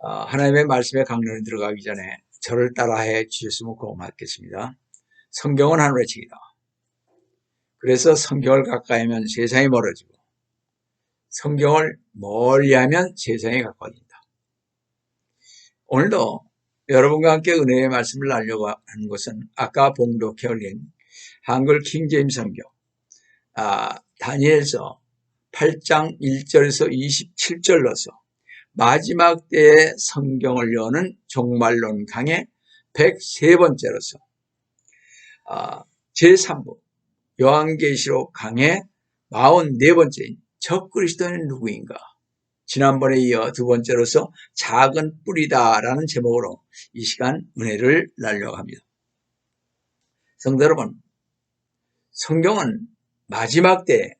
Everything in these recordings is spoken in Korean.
하나님의 말씀에 강론에 들어가기 전에 저를 따라해 주셨으면 고맙겠습니다. 성경은 하늘의 책이다. 그래서 성경을 가까이 하면 세상이 멀어지고 성경을 멀리하면 세상이 가까워진다. 오늘도 여러분과 함께 은혜의 말씀을 나누려고 하는 것은 아까 봉독해 올린 한글 킹제임스 성경 다니엘서 8장 1절에서 27절로서 마지막 때의 성경을 여는 종말론 강의 103번째로서 제3부 요한계시록 강의 44번째인 적그리스도는 누구인가, 지난번에 이어 두 번째로서 작은 뿌리다라는 제목으로 이 시간 은혜를 나누려고 합니다. 성도 여러분, 성경은 마지막 때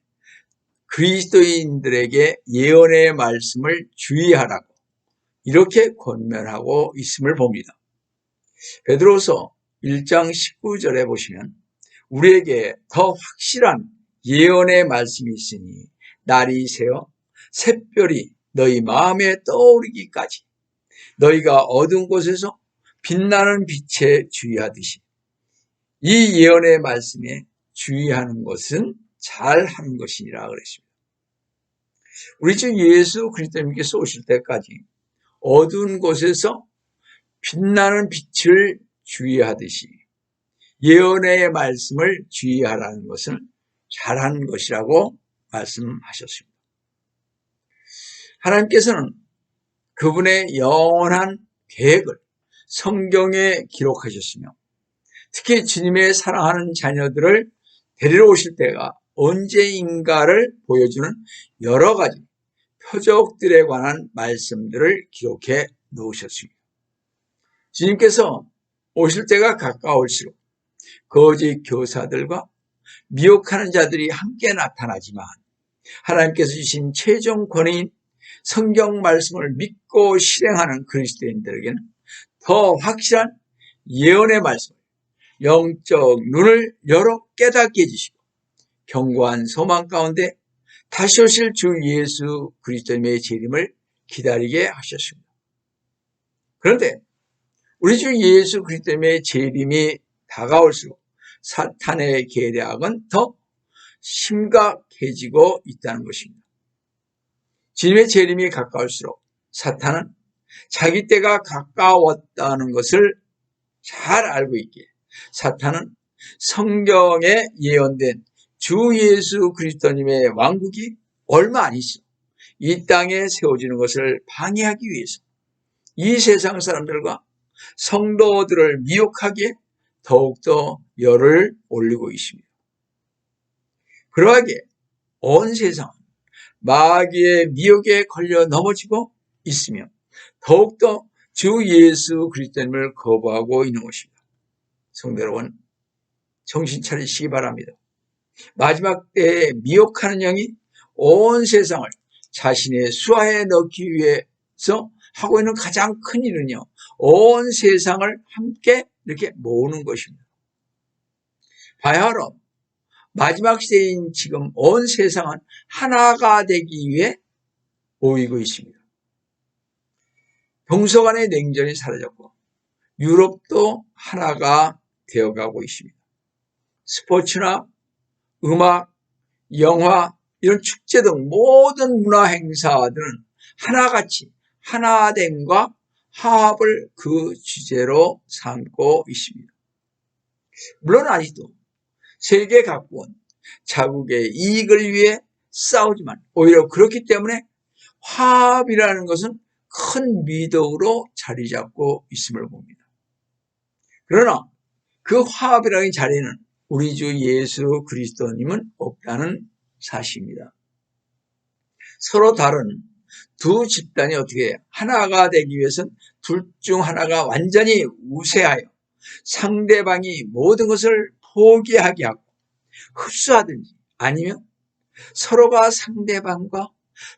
그리스도인들에게 예언의 말씀을 주의하라고 이렇게 권면하고 있음을 봅니다. 베드로서 1장 19절에 보시면 우리에게 더 확실한 예언의 말씀이 있으니 날이 새어 샛별이 너희 마음에 떠오르기까지 너희가 어두운 곳에서 빛나는 빛에 주의하듯이, 이 예언의 말씀에 주의하는 것은 잘하는 것이니라 그랬습니다. 우리 주 예수 그리스도님께서 오실 때까지 어두운 곳에서 빛나는 빛을 주의하듯이 예언의 말씀을 주의하라는 것은 잘하는 것이라고 말씀하셨습니다. 하나님께서는 그분의 영원한 계획을 성경에 기록하셨으며 특히 주님의 사랑하는 자녀들을 데리러 오실 때가 언제인가를 보여주는 여러 가지 표적들에 관한 말씀들을 기록해 놓으셨습니다. 주님께서 오실 때가 가까울수록 거짓 교사들과 미혹하는 자들이 함께 나타나지만 하나님께서 주신 최종 권위인 성경 말씀을 믿고 실행하는 그리스도인들에게는 더 확실한 예언의 말씀을 영적 눈을 열어 깨닫게 해주시고 견고한 소망 가운데 다시 오실 주 예수 그리스도님의 재림을 기다리게 하셨습니다. 그런데 우리 주 예수 그리스도님의 재림이 다가올수록 사탄의 계략은 더 심각해지고 있다는 것입니다. 주님의 재림이 가까울수록 사탄은 자기 때가 가까웠다는 것을 잘 알고 있기에 사탄은 성경에 예언된 주 예수 그리스도님의 왕국이 얼마 안 있어 이 땅에 세워지는 것을 방해하기 위해서 이 세상 사람들과 성도들을 미혹하기에 더욱더 열을 올리고 있습니다. 그러하기에 온 세상은 마귀의 미혹에 걸려 넘어지고 있으며 더욱더 주 예수 그리스도님을 거부하고 있는 것입니다. 성도 여러분, 정신 차리시기 바랍니다. 마지막 때에 미혹하는 영이 온 세상을 자신의 수하에 넣기 위해서 하고 있는 가장 큰 일은요, 온 세상을 함께 이렇게 모으는 것입니다. 바야흐로 마지막 시대인 지금 온 세상은 하나가 되기 위해 모이고 있습니다. 동서간의 냉전이 사라졌고 유럽도 하나가 되어가고 있습니다. 스포츠나 음악, 영화, 이런 축제 등 모든 문화 행사들은 하나같이 하나됨과 화합을 그 주제로 삼고 있습니다. 물론 아직도 세계 각국은 자국의 이익을 위해 싸우지만 오히려 그렇기 때문에 화합이라는 것은 큰 미덕으로 자리 잡고 있음을 봅니다. 그러나 그 화합이라는 자리에는 우리 주 예수 그리스도님은 없다는 사실입니다. 서로 다른 두 집단이 어떻게 하나가 되기 위해서는 둘 중 하나가 완전히 우세하여 상대방이 모든 것을 포기하게 하고 흡수하든지 아니면 서로가 상대방과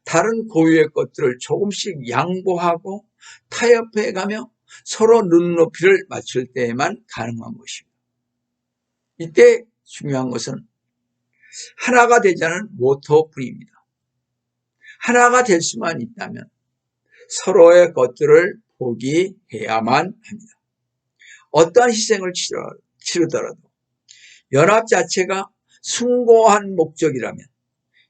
다른 고유의 것들을 조금씩 양보하고 타협해가며 서로 눈높이를 맞출 때에만 가능한 것입니다. 이때 중요한 것은 하나가 되자는 모토뿐입니다. 하나가 될 수만 있다면 서로의 것들을 포기해야만 합니다. 어떠한 희생을 치르더라도 연합 자체가 숭고한 목적이라면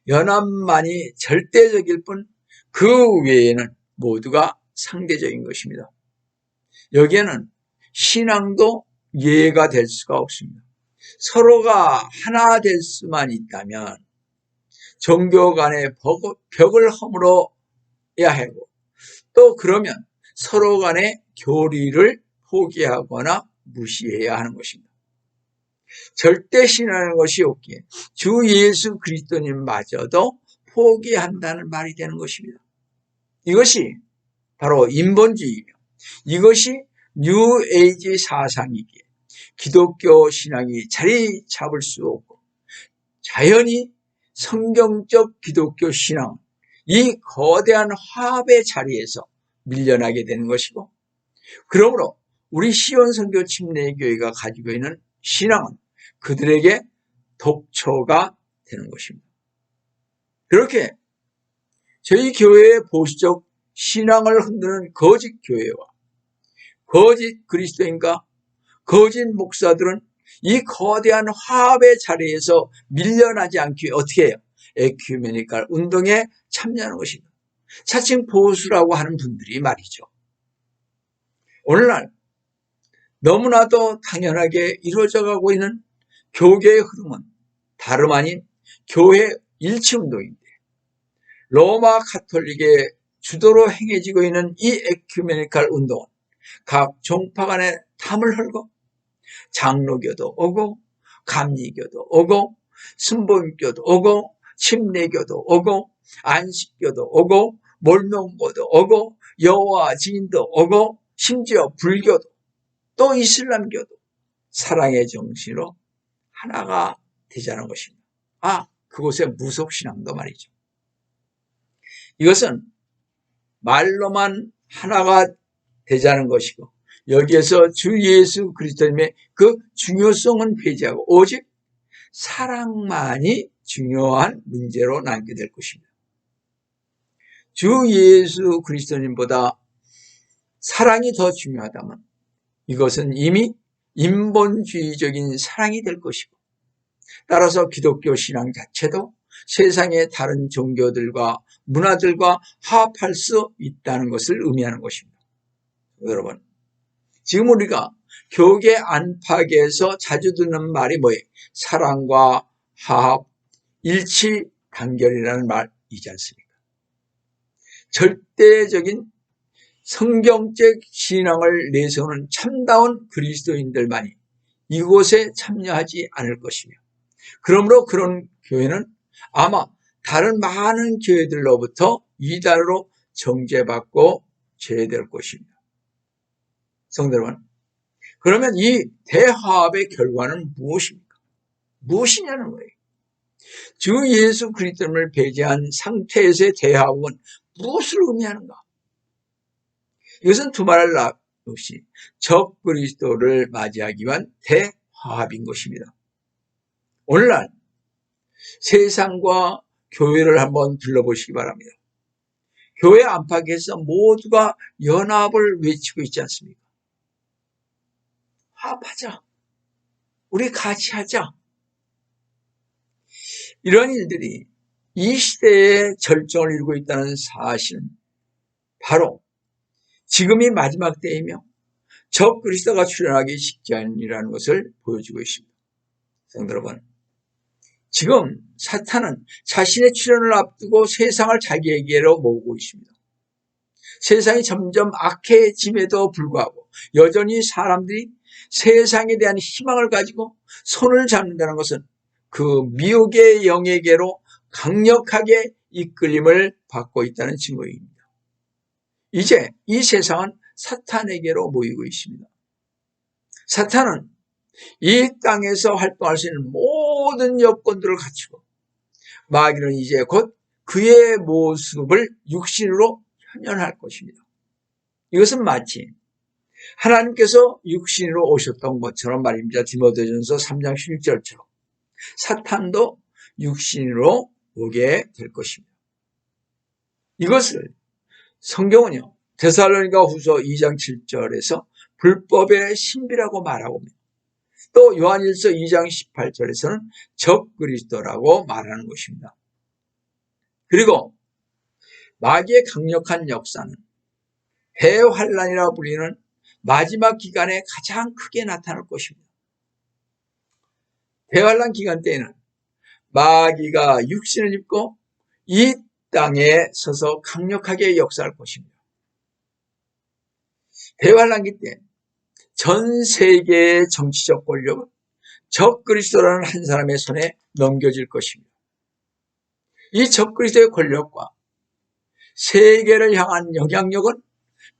연합만이 절대적일 뿐 그 외에는 모두가 상대적인 것입니다. 여기에는 신앙도 예가 될 수가 없습니다. 서로가 하나 될 수만 있다면 종교 간의 벽을 허물어야 하고 또 그러면 서로 간의 교리를 포기하거나 무시해야 하는 것입니다. 절대 신앙하는 것이 없기에 주 예수 그리스도님마저도 포기한다는 말이 되는 것입니다. 이것이 바로 인본주의이며 이것이 뉴에이지 사상이기에 기독교 신앙이 자리 잡을 수 없고 자연히 성경적 기독교 신앙은 이 거대한 화합의 자리에서 밀려나게 되는 것이고 그러므로 우리 시온 선교 침례교회가 가지고 있는 신앙은 그들에게 독초가 되는 것입니다. 그렇게 저희 교회의 보수적 신앙을 흔드는 거짓 교회와 거짓 그리스도인과 거짓 목사들은 이 거대한 화합의 자리에서 밀려나지 않기 위해 어떻게 해요? 에큐메니칼 운동에 참여하는 것입니다. 자칭 보수라고 하는 분들이 말이죠. 오늘날 너무나도 당연하게 이루어져 가고 있는 교계의 흐름은 다름 아닌 교회 일치운동인데 로마 가톨릭의 주도로 행해지고 있는 이 에큐메니칼 운동은 각 종파 간의 탐을 헐고 장로교도 오고 감리교도 오고 순복음교도 오고 침례교도 오고 안식교도 오고 몰몬교도 오고 여호와 증인도 오고 심지어 불교도 또 이슬람교도 사랑의 정신으로 하나가 되자는 것입니다. 그곳의 무속신앙도 말이죠. 이것은 말로만 하나가 되자는 것이고 여기에서 주 예수 그리스도님의 그 중요성은 배제하고 오직 사랑만이 중요한 문제로 남게 될 것입니다. 주 예수 그리스도님보다 사랑이 더 중요하다면 이것은 이미 인본주의적인 사랑이 될 것이고 따라서 기독교 신앙 자체도 세상의 다른 종교들과 문화들과 화합할 수 있다는 것을 의미하는 것입니다. 여러분, 지금 우리가 교계 안팎에서 자주 듣는 말이 뭐예요? 사랑과 화합, 일치, 단결이라는 말이지 않습니까? 절대적인 성경적 신앙을 내세우는 참다운 그리스도인들만이 이곳에 참여하지 않을 것이며 그러므로 그런 교회는 아마 다른 많은 교회들로부터 이단으로 정죄받고 제외될 것입니다. 성도 여러분, 그러면 이 대화합의 결과는 무엇입니까? 무엇이냐는 거예요. 주 예수 그리스도를 배제한 상태에서의 대화합은 무엇을 의미하는가? 이것은 두말할 나 없이 적 그리스도를 맞이하기 위한 대화합인 것입니다. 오늘날 세상과 교회를 한번 둘러보시기 바랍니다. 교회 안팎에서 모두가 연합을 외치고 있지 않습니까? 화합하자. 우리 같이 하자. 이런 일들이 이 시대에 절정을 이루고 있다는 사실은 바로 지금이 마지막 때이며 적 그리스도가 출현하기 직전이라는 것을 보여주고 있습니다. 성도 여러분, 지금 사탄은 자신의 출현을 앞두고 세상을 자기에게로 모으고 있습니다. 세상이 점점 악해짐에도 불구하고 여전히 사람들이 세상에 대한 희망을 가지고 손을 잡는다는 것은 그 미혹의 영에게로 강력하게 이끌림을 받고 있다는 증거입니다. 이제 이 세상은 사탄에게로 모이고 있습니다. 사탄은 이 땅에서 활동할 수 있는 모든 여건들을 갖추고 마귀는 이제 곧 그의 모습을 육신으로 현현할 것입니다. 이것은 마치 하나님께서 육신으로 오셨던 것처럼 말입니다. 디모데전서 3장 11절처럼 사탄도 육신으로 오게 될 것입니다. 이것을 성경은요, 데살로니가 후서 2장 7절에서 불법의 신비라고 말하고, 또 요한일서 2장 18절에서는 적그리스도라고 말하는 것입니다. 그리고 마귀의 강력한 역사는 대환란이라 불리는 마지막 기간에 가장 크게 나타날 것입니다. 대환란 기간 때에는 마귀가 육신을 입고 이 땅에 서서 강력하게 역사할 것입니다. 대환란기 때 전 세계의 정치적 권력은 적그리스도라는 한 사람의 손에 넘겨질 것입니다. 이 적그리스도의 권력과 세계를 향한 영향력은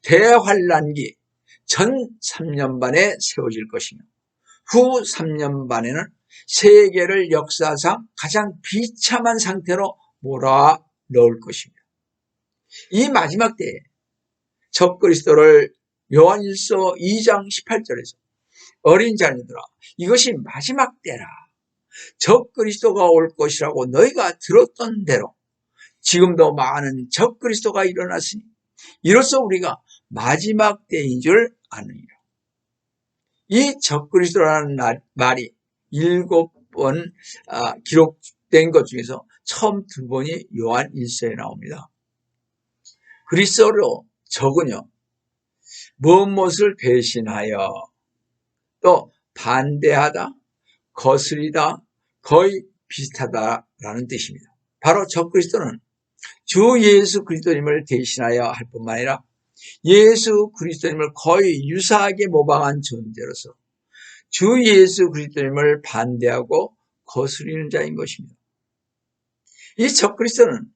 대환란기 전 3년 반에 세워질 것이며, 후 3년 반에는 세계를 역사상 가장 비참한 상태로 몰아넣을 것입니다. 이 마지막 때에 적그리스도를 요한일서 2장 18절에서 어린 자녀들아, 이것이 마지막 때라. 적그리스도가 올 것이라고 너희가 들었던 대로 지금도 많은 적그리스도가 일어났으니 이로써 우리가 마지막 때인 줄 아느니라. 이 적그리스도라는 말이 7번 기록된 것 중에서 처음 2번이 요한 1서에 나옵니다. 그리스도로 적은요, 무엇을 대신하여, 또 반대하다, 거스리다, 거의 비슷하다라는 뜻입니다. 바로 적그리스도는 주 예수 그리스도님을 대신하여 할 뿐만 아니라 예수 그리스도님을 거의 유사하게 모방한 존재로서 주 예수 그리스도님을 반대하고 거스리는 자인 것입니다. 이 적그리스도는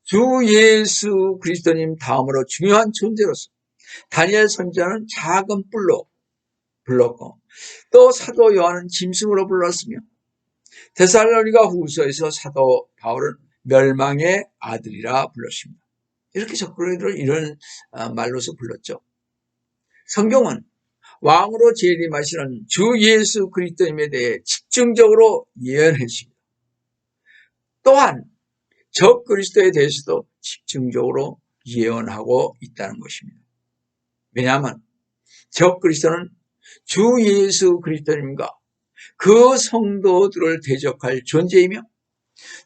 주 예수 그리스도님 다음으로 중요한 존재로서 다니엘 선지자는 작은 뿔로 불렀고, 또 사도 요한은 짐승으로 불렀으며, 데살로니가 후서에서 사도 바울은 멸망의 아들이라 불렀습니다. 이렇게 적그리스도를 이런 말로서 불렀죠. 성경은 왕으로 재림하시는 주 예수 그리스도님에 대해 집중적으로 예언했습니다. 또한 적그리스도에 대해서도 집중적으로 예언하고 있다는 것입니다. 왜냐하면 적그리스도는 주 예수 그리스도님과 그 성도들을 대적할 존재이며,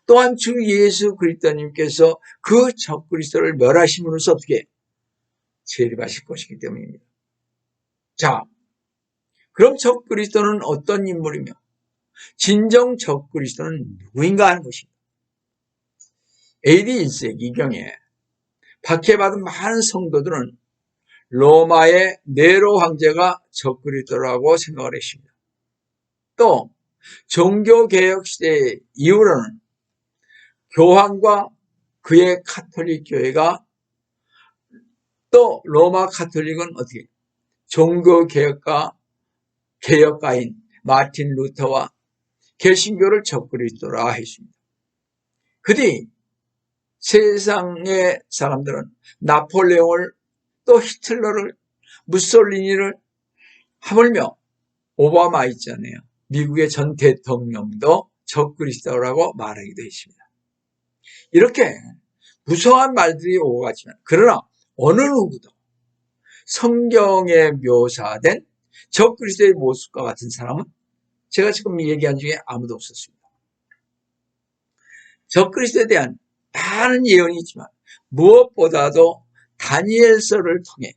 또한 주 예수 그리스도님께서 그 적그리스도를 멸하심으로써 어떻게 재림하실 것이기 때문입니다. 자, 그럼 적그리스도는 어떤 인물이며 진정 적그리스도는 누구인가 하는 것입니다. AD 1세기경에 박해받은 많은 성도들은 로마의 네로 황제가 적그리스도라고 생각을 했습니다. 또 종교개혁 시대 이후로는 교황과 그의 카톨릭 교회가, 또 로마 카톨릭은 어떻게 종교개혁가인 마틴 루터와 개신교를 적그리스도라 했습니다. 그뒤 세상의 사람들은 나폴레옹을, 또 히틀러를, 무솔리니를, 하물며 오바마 있잖아요. 미국의 전 대통령도 적그리스도라고 말하기도 했습니다. 이렇게 무성한 말들이 오고 갔지만, 그러나 어느 누구도 성경에 묘사된 적그리스도의 모습과 같은 사람은 제가 지금 얘기한 중에 아무도 없었습니다. 적그리스도에 대한 많은 예언이 있지만 무엇보다도 다니엘서를 통해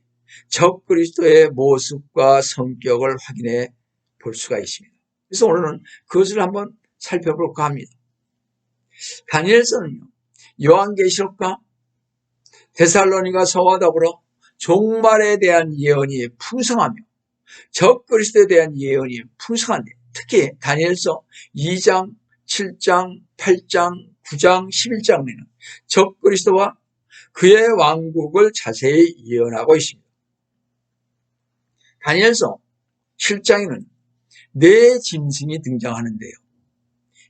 적그리스도의 모습과 성격을 확인해 볼 수가 있습니다. 그래서 오늘은 그것을 한번 살펴볼까 합니다. 다니엘서는요, 요한계시록과 데살로니가서와 더불어 종말에 대한 예언이 풍성하며 적그리스도에 대한 예언이 풍성한데, 특히 다니엘서 2장, 7장, 8장, 9장, 11장에는 적그리스도와 그의 왕국을 자세히 예언하고 있습니다. 다니엘서 7장에는 4 짐승이 등장하는데요,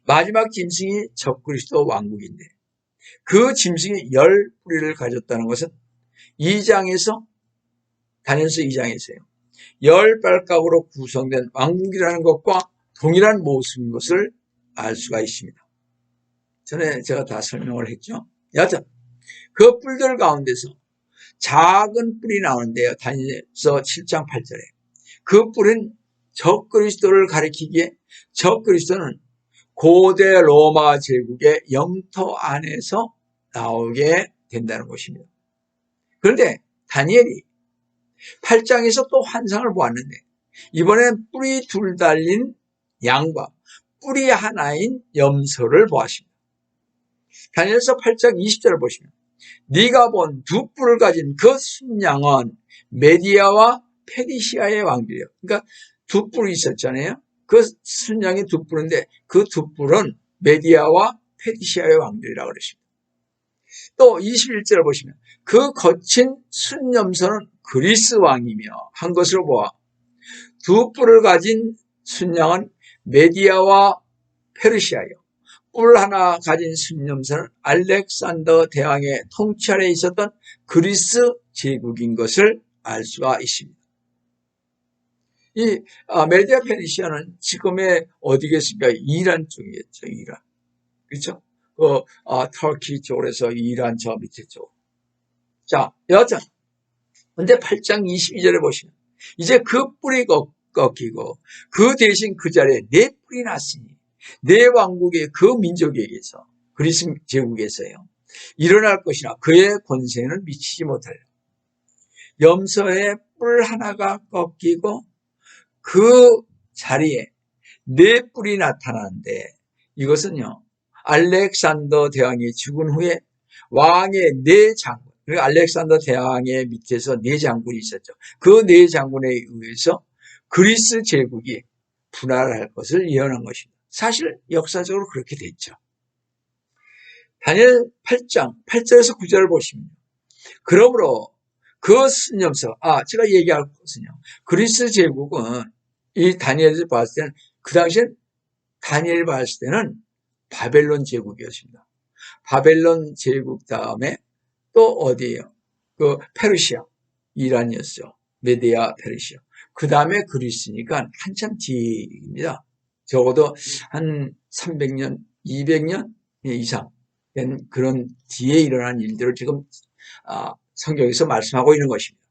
마지막 짐승이 적그리스도 왕국인데, 그 짐승이 10뿌리를 가졌다는 것은 다니엘서 2장에서요, 10발각으로 구성된 왕국이라는 것과 동일한 모습인 것을 알 수가 있습니다. 전에 제가 다 설명을 했죠. 여하튼 그 뿔들 가운데서 작은 뿔이 나오는데요. 다니엘서 7장 8절에. 그 뿔은 적그리스도를 가리키기에 적그리스도는 고대 로마 제국의 영토 안에서 나오게 된다는 것입니다. 그런데 다니엘이 8장에서 또 환상을 보았는데 이번엔 뿔이 둘 달린 양과 뿔이 하나인 염소를 보았습니다. 다니엘서 8장 20절을 보시면 네가 본 두 뿔을 가진 그 순양은 메디아와 페르시아의 왕들이에요. 그러니까 두 뿔이 있었잖아요. 그 순양이 두 뿔인데 그 두 뿔은 메디아와 페르시아의 왕들이라고 그러십니다. 또 21절을 보시면 그 거친 순염소는 그리스 왕이며 한 것으로 보아 두 뿔을 가진 순양은 메디아와 페르시아요. 뿔 하나 가진 순염소는 알렉산더 대왕의 통치 아래에 있었던 그리스 제국인 것을 알 수가 있습니다. 이 메디아 페르시아는 지금의 어디겠습니까? 이란 쪽이겠죠. 이란. 그렇죠? 터키 쪽에서 이란 저 밑에 쪽. 자, 여하튼 근데 8장 22절에 보시면 이제 그 뿔이 꺾이고 그 대신 그 자리에 네 뿔이 났으니 네 왕국의 그 민족에게서 그리스 제국에서요 일어날 것이나 그의 권세는 미치지 못하리라. 염소의 뿔 하나가 꺾이고 그 자리에 네 뿔이 나타나는데 이것은요 알렉산더 대왕이 죽은 후에 왕의 네 장군, 그리고 알렉산더 대왕의 밑에서 네 장군이 있었죠. 그 네 장군에 의해서 그리스 제국이 분할할 것을 예언한 것입니다. 사실 역사적으로 그렇게 됐죠. 다니엘 8장 8절에서 9절을 보시면 그러므로 그 순염소, 제가 얘기할 것은요. 그리스 제국은 이 다니엘을 봤을 때는 그 당시엔 다니엘 봤을 때는 바벨론 제국이었습니다. 바벨론 제국 다음에 또 어디예요? 그 페르시아, 이란이었죠. 메디아 페르시아. 그 다음에 그리스니까 한참 뒤입니다. 적어도 한 300년, 200년 이상 된 그런 뒤에 일어난 일들을 지금 성경에서 말씀하고 있는 것입니다.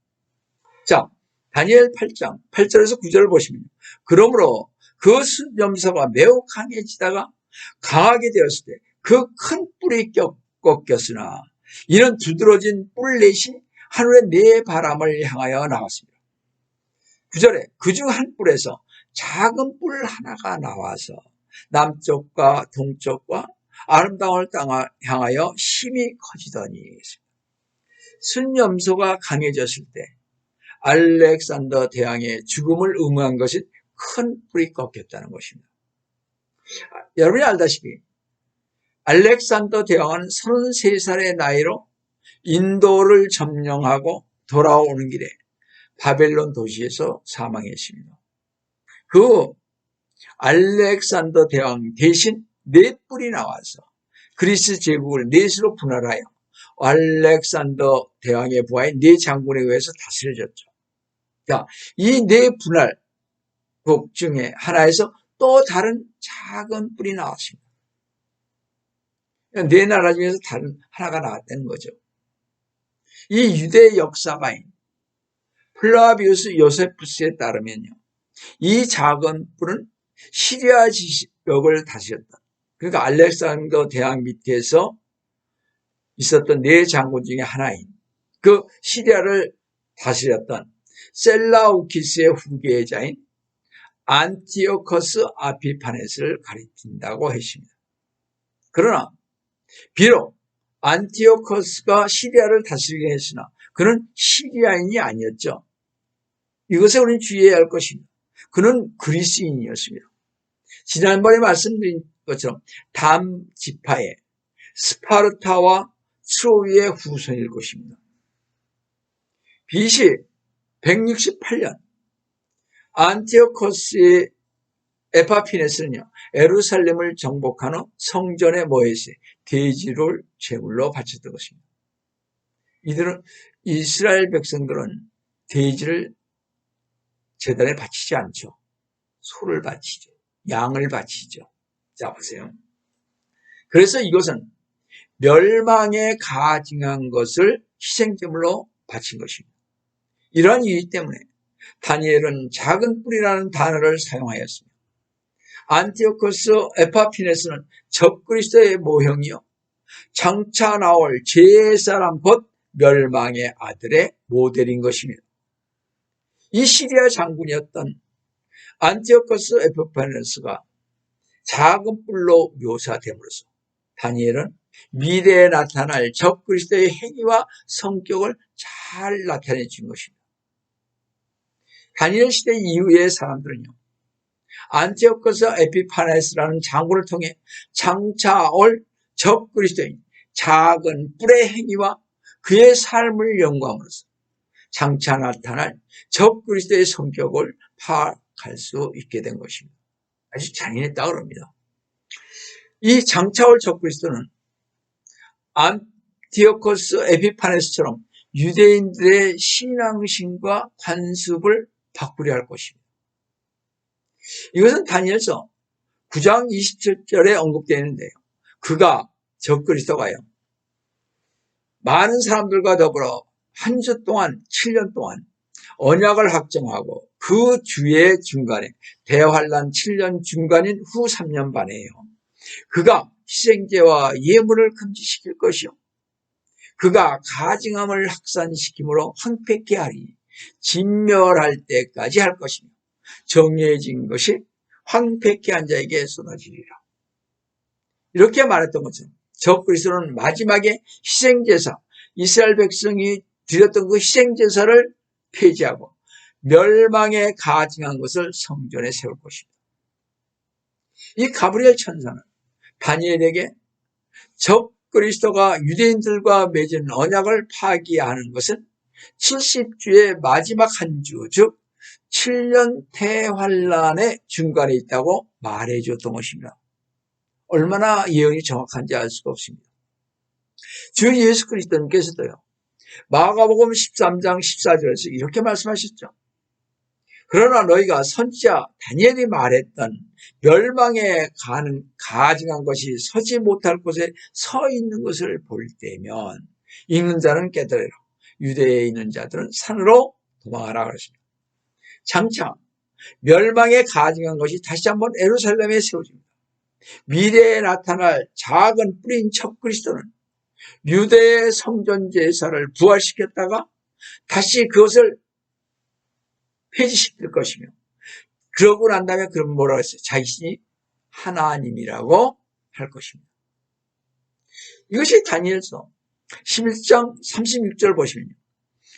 자, 다니엘 8장 8절에서 9절을 보시면 그러므로 그 순염소가 매우 강해지다가 강하게 되었을 때 그 큰 뿔이 꺾였으나 이는 두드러진 뿔넷이 하늘의 네 바람을 향하여 나왔습니다. 9절에 그중 한 뿔에서 작은 뿔 하나가 나와서 남쪽과 동쪽과 아름다운 땅을 향하여 심히 커지더니 순염소가 강해졌을 때 알렉산더 대왕의 죽음을 의무한 것이 큰 뿔이 꺾였다는 것입니다. 여러분이 알다시피 알렉산더 대왕은 33살의 나이로 인도를 점령하고 돌아오는 길에 바벨론 도시에서 사망했습니다. 그 알렉산더 대왕 대신 네 뿔이 나와서 그리스 제국을 넷으로 분할하여 알렉산더 대왕의 부하인 네 장군에 의해서 다스려졌죠. 자, 이 네 분할국 중에 하나에서 또 다른 작은 뿔이 나왔습니다. 네 나라 중에서 다른 하나가 나왔다는 거죠. 이 유대 역사가인 플라비우스 요세푸스에 따르면요. 이 작은 뿔은 시리아 지역을 다스렸다. 그러니까 알렉산더 대왕 밑에서 있었던 네 장군 중에 하나인 그 시리아를 다스렸던 셀라우키스의 후계자인 안티오커스 아피파네스를 가리킨다고 했습니다. 그러나 비록 안티오커스가 시리아를 다스리게 했으나 그는 시리아인이 아니었죠. 이것에 우리는 주의해야 할 것입니다. 그는 그리스인이었습니다. 지난번에 말씀드린 것처럼 담 지파의 스파르타와 트로이의 후손일 것입니다. BC 168년 안티오코스의 에파피네스는요, 예루살렘을 정복한 후 성전에 모여서 돼지를 제물로 바쳤던 것입니다. 이들은 이스라엘 백성들은 돼지를 제단에 바치지 않죠. 소를 바치죠. 양을 바치죠. 자, 보세요. 그래서 이것은 멸망에 가증한 것을 희생제물로 바친 것입니다. 이러한 이유 때문에 다니엘은 작은 뿔이라는 단어를 사용하였습니다. 안티오코스 에파피네스는 적그리스도의 모형이요 장차 나올 제사람 곧 멸망의 아들의 모델인 것입니다. 이 시리아 장군이었던 안티오코스 에피파네스가 작은 뿔로 묘사됨으로써 다니엘은 미래에 나타날 적그리스도의 행위와 성격을 잘 나타내 준 것입니다. 다니엘 시대 이후의 사람들은요, 안티오코스 에피파네스라는 장군을 통해 장차 올 적그리스도인 작은 뿔의 행위와 그의 삶을 연구함으로써 장차 나타날 적그리스도의 성격을 파악할 수 있게 된 것입니다. 아주 잔인했다고 합니다. 이 장차 올 적그리스도는 안티오코스 에피파네스처럼 유대인들의 신앙심과 관습을 바꾸려 할 것입니다. 이것은 다니엘서 9장 27절에 언급되어 있는데요. 그가 적그리스도가요, 많은 사람들과 더불어 한 주 동안 7년 동안 언약을 확정하고 그 주의 중간에 대환란 7년 중간인 후 3년 반에요. 그가 희생제와 예물을 금지시킬 것이요. 그가 가증함을 확산시킴으로 황폐케 하리. 진멸할 때까지 할 것이며 정해진 것이 황폐케 한 자에게 쏟아지리라. 이렇게 말했던 것처럼 적그리스도는 마지막에 희생제사, 이스라엘 백성이 드렸던 그 희생제사를 폐지하고 멸망에 가증한 것을 성전에 세울 것입니다. 이 가브리엘 천사는 다니엘에게 적그리스도가 유대인들과 맺은 언약을 파기하는 것은 70주의 마지막 한 주, 즉 7년 대환란의 중간에 있다고 말해줬던 것입니다. 얼마나 예언이 정확한지 알 수가 없습니다. 주 예수 그리스도님께서도요, 마가복음 13장 14절에서 이렇게 말씀하셨죠. 그러나 너희가 선지자 다니엘이 말했던 멸망에 가증한 것이 서지 못할 곳에 서 있는 것을 볼 때면 읽는 자는 깨달으라. 유대에 있는 자들은 산으로 도망하라 그랬습니다. 장차 멸망에 가증한 것이 다시 한번 예루살렘에 세워집니다. 미래에 나타날 작은 뿌린 첫 그리스도는 유대의 성전 제사를 부활시켰다가 다시 그것을 폐지시킬 것이며, 그러고 난 다음에 그럼 뭐라고 했어요? 자신이 하나님이라고 할 것입니다. 이것이 다니엘서 11장 36절 보시면요,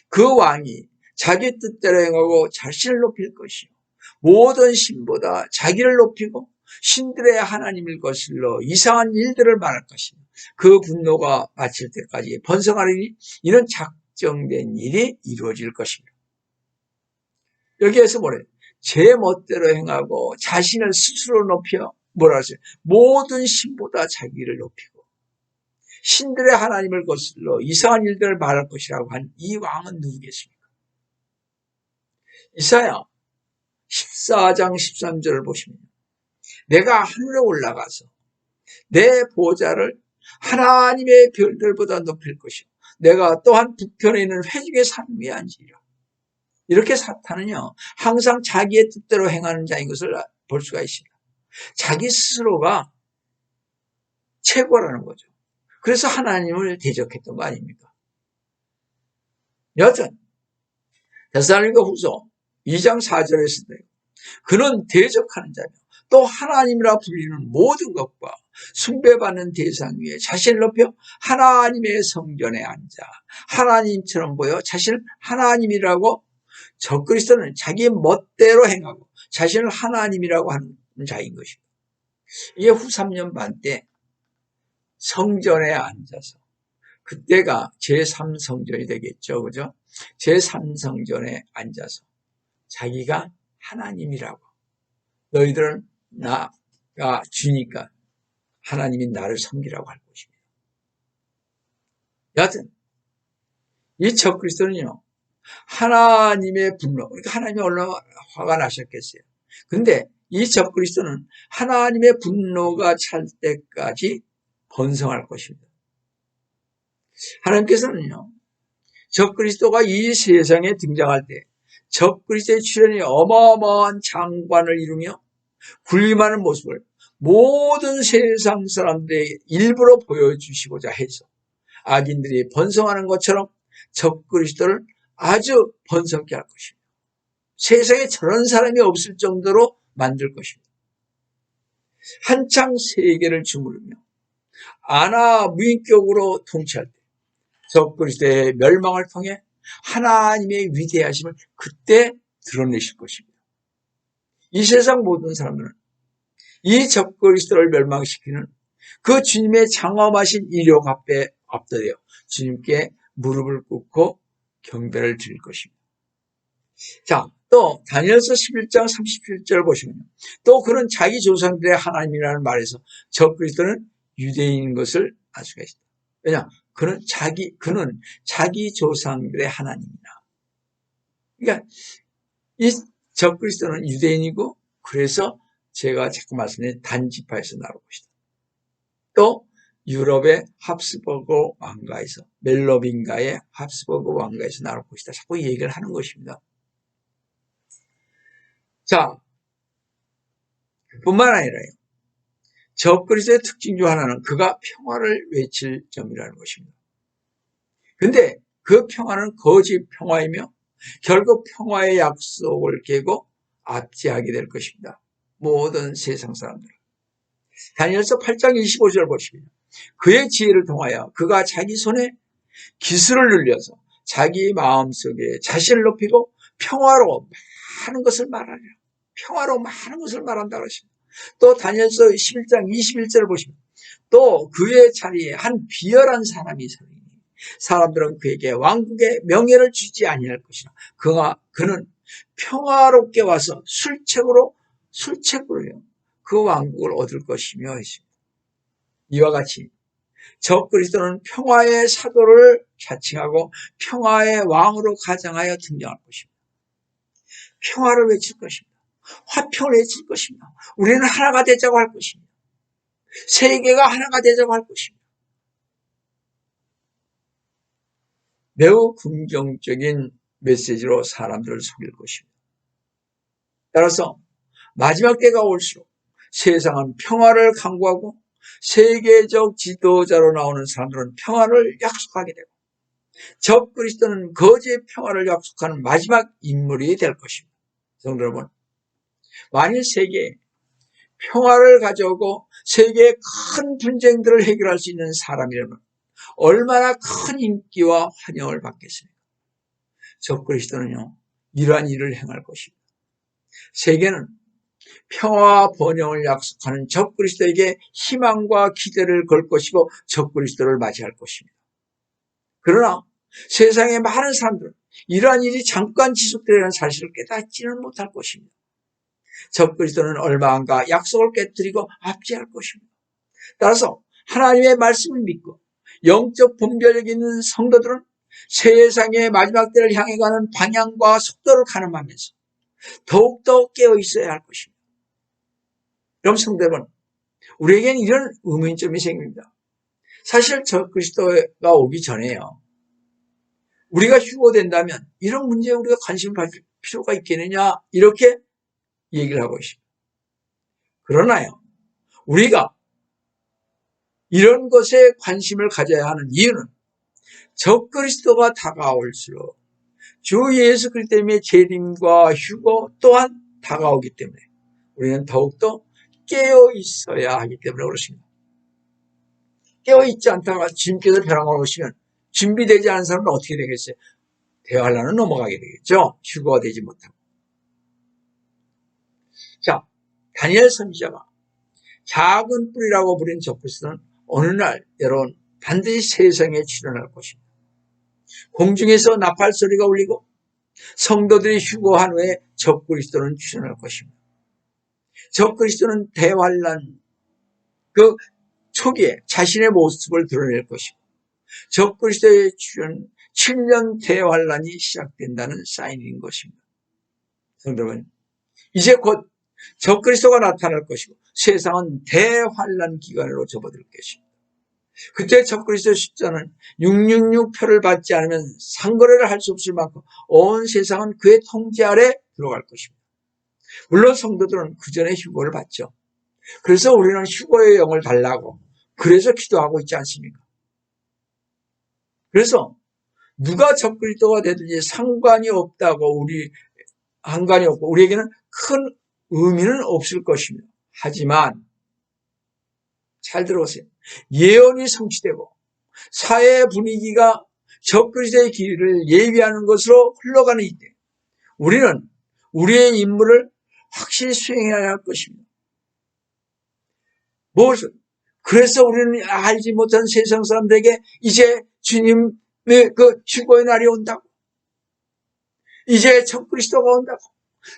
그 왕이 자기 뜻대로 행하고 자신을 높일 것이요 모든 신보다 자기를 높이고 신들의 하나님일 것을로 이상한 일들을 말할 것이며 그 분노가 마칠 때까지 번성하리니 이는 작정된 일이 이루어질 것입니다. 여기에서 뭐래요? 제 멋대로 행하고 자신을 스스로 높여 뭐라 하세요? 모든 신보다 자기를 높이고 신들의 하나님을 거슬러 이상한 일들을 말할 것이라고 한 이 왕은 누구겠습니까? 이사야 14장 13절을 보시면 내가 하늘에 올라가서 내 보좌를 하나님의 별들보다 높일 것이요 내가 또한 북편에 있는 회중의 산 위에 앉으리라. 이렇게 사탄은요 항상 자기의 뜻대로 행하는 자인 것을 볼 수가 있습니다. 자기 스스로가 최고라는 거죠. 그래서 하나님을 대적했던 거 아닙니까? 여튼 데살로니가 후서 2장 4절에 그는 대적하는 자며 또 하나님이라 불리는 모든 것과 숭배받는 대상 위에 자신을 높여 하나님의 성전에 앉아 하나님처럼 보여 자신을 하나님이라고, 적그리스도는 자기 멋대로 행하고 자신을 하나님이라고 하는 자인 것입니다. 이게 후 3년 반 때 성전에 앉아서, 그때가 제3성전이 되겠죠. 그죠? 제3성전에 앉아서 자기가 하나님이라고, 너희들은 나가 주니까 하나님이 나를 섬기라고 할 것입니다. 여하튼 이 적그리스도는요 하나님의 분노, 그러니까 하나님이 얼마나 화가 나셨겠어요. 근데 이 적그리스도는 하나님의 분노가 찰 때까지 번성할 것입니다. 하나님께서는요 적그리스도가 이 세상에 등장할 때 적그리스도의 출현이 어마어마한 장관을 이루며 군림하는 모습을 모든 세상 사람들에게 일부러 보여주시고자 해서 악인들이 번성하는 것처럼 적그리스도를 아주 번성케 할 것입니다. 세상에 저런 사람이 없을 정도로 만들 것입니다. 한창 세계를 주무르며 무인격으로 통치할 때 적그리스도의 멸망을 통해 하나님의 위대하심을 그때 드러내실 것입니다. 이 세상 모든 사람들은 이 적그리스도를 멸망시키는 그 주님의 장엄하신 이력 앞에 압도되어 주님께 무릎을 꿇고 경배를 드릴 것입니다. 자, 또 다니엘서 11장 37절 보시면 또 그는 자기 조상들의 하나님이라는 말에서 적그리스도는 유대인인 것을 알 수가 있습니다. 왜냐? 그는 자기 조상들의 하나님이다. 그러니까 이 적그리스도는 유대인이고 그래서 제가 자꾸 말씀드린 단지파에서 나올 것이다. 또 유럽의 합스버그 왕가에서 멜로빙가의 합스버그 왕가에서 나올 것이다. 자꾸 얘기를 하는 것입니다. 자, 뿐만 아니라요. 적그리스도의 특징 중 하나는 그가 평화를 외칠 점이라는 것입니다. 근데 그 평화는 거짓 평화이며 결국 평화의 약속을 깨고 압제하게 될 것입니다. 모든 세상 사람들. 다니엘서 8장 25절 보시면 그의 지혜를 통하여 그가 자기 손에 기술을 늘려서 자기 마음속에 자신을 높이고 평화로 많은 것을 말하리라. 평화로 많은 것을 말한다 그러십니다. 또 다니엘서 11장 21절을 보시면 또 그의 자리에 한 비열한 사람이 있으니 사람들은 그에게 왕국의 명예를 주지 아니할 것이라. 그는 평화롭게 와서 술책으로요 그 왕국을 얻을 것이며 했습니다. 이와 같이 적그리스도는 평화의 사도를 자칭하고 평화의 왕으로 가장하여 등장할 것입니다. 평화를 외칠 것입니다. 화평을 외칠 것입니다. 우리는 하나가 되자고 할 것입니다. 세계가 하나가 되자고 할 것입니다. 매우 긍정적인 메시지로 사람들을 속일 것입니다. 따라서 마지막 때가 올수록 세상은 평화를 강구하고 세계적 지도자로 나오는 사람들은 평화를 약속하게 되고 적그리스도는 거짓 평화를 약속하는 마지막 인물이 될 것입니다. 성도 여러분, 만일 세계에 평화를 가져오고 세계의 큰 분쟁들을 해결할 수 있는 사람이라면 얼마나 큰 인기와 환영을 받겠습니까? 적그리스도는요, 이러한 일을 행할 것입니다. 세계는 평화와 번영을 약속하는 적그리스도에게 희망과 기대를 걸 것이고 적그리스도를 맞이할 것입니다. 그러나 세상의 많은 사람들은 이러한 일이 잠깐 지속되려는 사실을 깨닫지는 못할 것입니다. 적그리스도는 얼마 안가 약속을 깨뜨리고 압제할 것입니다. 따라서 하나님의 말씀을 믿고 영적 분별력이 있는 성도들은 세상의 마지막 때를 향해 가는 방향과 속도를 가늠하면서 더욱더 깨어 있어야 할 것입니다. 그럼 성도 여러분, 우리에게는 이런 의문점이 생깁니다. 사실 적그리스도가 오기 전에요, 우리가 휴거된다면 이런 문제에 우리가 관심을 가질 필요가 있겠느냐 이렇게 얘기를 하고 있습니다. 그러나요, 우리가 이런 것에 관심을 가져야 하는 이유는 적그리스도가 다가올수록 주 예수 그리스도의 재림과 휴거 또한 다가오기 때문에 우리는 더욱더 깨어 있어야 하기 때문에 그렇습니다. 깨어 있지 않다가 주님께서 벼랑으로 오시면 준비되지 않은 사람은 어떻게 되겠어요? 대환란은 넘어가게 되겠죠. 휴거가 되지 못하고. 자, 다니엘 선지자가 작은 뿔이라고 부린 적그리스도는 어느 날 여러분 반드시 세상에 출현할 것입니다. 공중에서 나팔 소리가 울리고 성도들이 휴거한 후에 적그리스도는 출현할 것입니다. 적그리스도는 대환란 그 초기에 자신의 모습을 드러낼 것이고 적그리스도의 출현 7년 대환란이 시작된다는 사인인 것입니다. 성도 여러분, 이제 곧 적그리스도가 나타날 것이고 세상은 대환란 기간으로 접어들 것입니다. 그때 적그리스도 숫자는 666표를 받지 않으면 상거래를 할 수 없을 만큼 온 세상은 그의 통제 아래 들어갈 것입니다. 물론 성도들은 그 전에 휴거를 받죠. 그래서 우리는 휴거의 영을 달라고 그래서 기도하고 있지 않습니까? 그래서 누가 적그리스도가 되든지 상관이 없고 우리에게는 큰 의미는 없을 것입니다. 하지만 잘 들어보세요. 예언이 성취되고 사회 분위기가 적그리스도의 길을 예비하는 것으로 흘러가는 이때 우리는 우리의 임무를 확실히 수행해야 할 것입니다. 무엇을? 그래서 우리는 알지 못한 세상 사람들에게 이제 주님의 그 휴거의 날이 온다고, 이제 적그리스도가 온다고,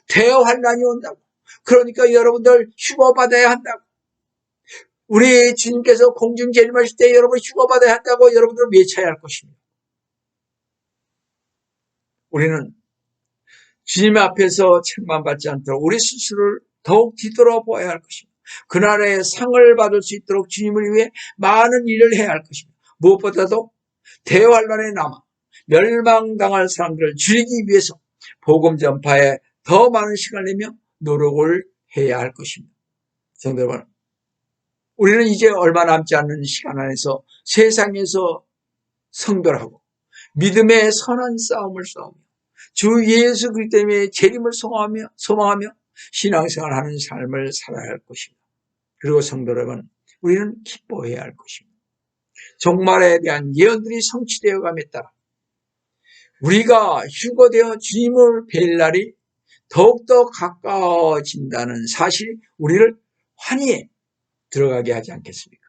대환란이 온다고, 그러니까 여러분들 휴거 받아야 한다고, 우리 주님께서 공중 재림하실 때 여러분 휴거 받아야 한다고 여러분들 외쳐야 할 것입니다. 우리는 주님 앞에서 책망받지 않도록 우리 스스로를 더욱 뒤돌아보아야 할 것입니다. 그날의 상을 받을 수 있도록 주님을 위해 많은 일을 해야 할 것입니다. 무엇보다도 대환란에 남아 멸망당할 사람들을 줄이기 위해서 복음 전파에 더 많은 시간을 내며 노력을 해야 할 것입니다. 성도 여러분, 우리는 이제 얼마 남지 않는 시간 안에서 세상에서 성별하고 믿음의 선한 싸움을 싸우며 주 예수 그리스도의 재림을 소망하며 신앙생활하는 삶을 살아야 할 것입니다. 그리고 성도 여러분, 우리는 기뻐해야 할 것입니다. 종말에 대한 예언들이 성취되어 감에 따라 우리가 휴거되어 주님을 뵐 날이 더욱더 가까워진다는 사실이 우리를 환희에 들어가게 하지 않겠습니까?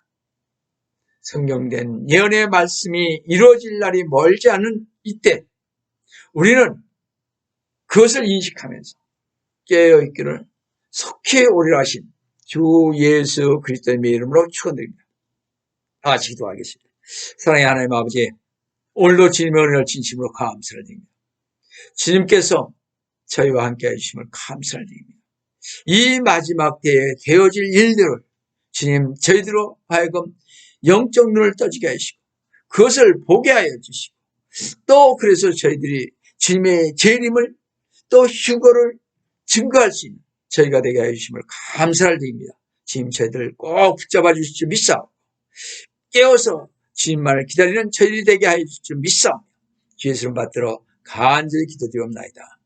성경된 예언의 말씀이 이루어질 날이 멀지 않은 이때 우리는 그것을 인식하면서 깨어있기를 속히 오리라 하신 주 예수 그리스도의 이름으로 축원드립니다. 다 같이 기도하겠습니다. 사랑의 하나님 아버지, 오늘도 주님의 은혜를 진심으로 감사를 드립니다. 주님께서 저희와 함께 해주심을 감사를 드립니다. 이 마지막 때에 되어질 일들을 주님 저희들로 하여금 영적 눈을 떠지게 하시고 그것을 보게 하여 주시고 또 그래서 저희들이 주님의 재림을 또 휴거를 증거할 수 있는 저희가 되게 하여 주심을 감사를 드립니다. 주님 저희들을 꼭 붙잡아 주실 줄 믿사오고 깨어서 주님만을 기다리는 저희들이 되게 하여 주실 줄 믿사오며 주 예수를 받들어 간절히 기도드리옵나이다.